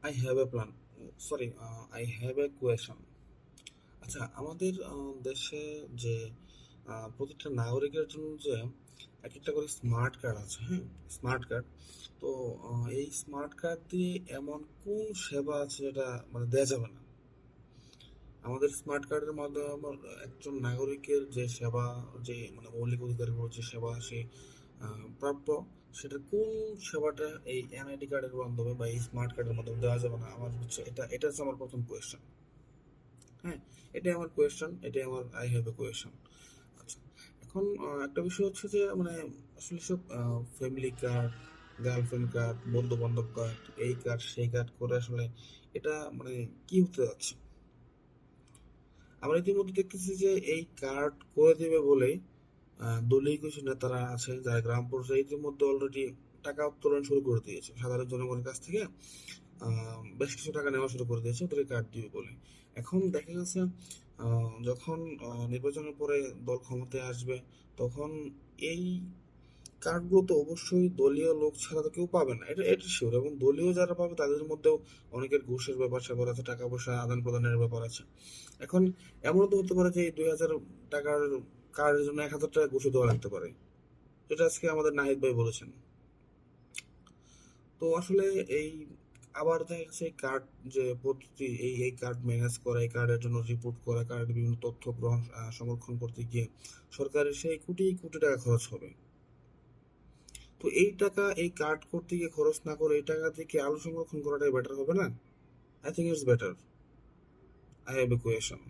I have a plan, sorry, I have a question. আচ্ছা, আমাদের দেশে যে প্রতিটা নাগরিকের জন্য যে এক একটা করে স্মার্ট কার্ড আছে, হ্যাঁ, স্মার্ট কার্ড। তো এই স্মার্ট কার্ড দিয়ে এমন কোন সেবা আছে যেটা মানে দেয়া যাবে না? আমাদের স্মার্ট কার্ডের মাধ্যমে একজন নাগরিকের যে সেবা, যে মানে মৌলিক অধিকারগুলো যে সেবা সে প্রাপ্য, সেটা কোন সেবাটা এই এনআইডি কার্ডের মাধ্যমে বা এই স্মার্ট কার্ডের মাধ্যমে দেওয়া যাবে না? আমার হচ্ছে এটা হচ্ছে আমার প্রথম কোয়েশ্চেন। হ্যাঁ, এটাই আমার কোয়েশ্চেন, এটাই আমার আই হ্যাভ এ কোয়েশ্চেন। আচ্ছা, এখন একটা বিষয় হচ্ছে যে মানে আসলে সব ফ্যামিলি কার্ড, গার্লফ্রেন্ড কার্ড, বন্ধু বান্ধব কার্ড, এই কার্ড সেই কার্ড করে আসলে এটা মানে কি হতে যাচ্ছে? আমরা ইতিমধ্যে দেখতেছি যে এই কার্ড করে দেবে বলে দলীয় কিছু নেতারা আছে যারা গ্রাম পর্যায়ে ইতিমধ্যে অলরেডি টাকা উত্তোলন শুরু করে দিয়েছে সাধারণ জনগণের কাছ থেকে। বেশ কিছু টাকা নেওয়া শুরু করে দিয়েছে ওদেরকে কার্ড দিবে বলে। এখন দেখা গেছে যখন নির্বাচনের পরে দল ক্ষমতায় আসবে, তখন এই কার্ডগুলো তো অবশ্যই দলীয় লোক ছাড়া তো কেউ পাবে না, এটা এটা শিওর। এবং দলীয় যারা পাবে তাদের মধ্যেও অনেকের ঘুষের ব্যাপার স্যাপার আছে, টাকা পয়সা আদান প্রদানের ব্যাপার আছে। এখন এমনও তো হতে পারে যে এই 2,000 টাকার কার্ডের জন্য 1,000 টাকা ঘুষও দেওয়া লাগতে পারে, যেটা আজকে আমাদের নাহিদ ভাই বলেছেন। তো আসলে এই আবার দেখা গেছে কার্ড যে পদ্ধতি, এই কার্ড ম্যানেজ করা, এই কার্ডের জন্য রিপোর্ট করা, কার্ডের বিভিন্ন তথ্য গ্রহণ সংরক্ষণ করতে গিয়ে সরকারের সেই কোটি কোটি টাকা খরচ হবে। তো এই টাকা এই কার্ড করতে গিয়ে খরচ না করে এই টাকা থেকে আলু সংরক্ষণ করাটাই বেটার হবে না? I think it's better. I have a question.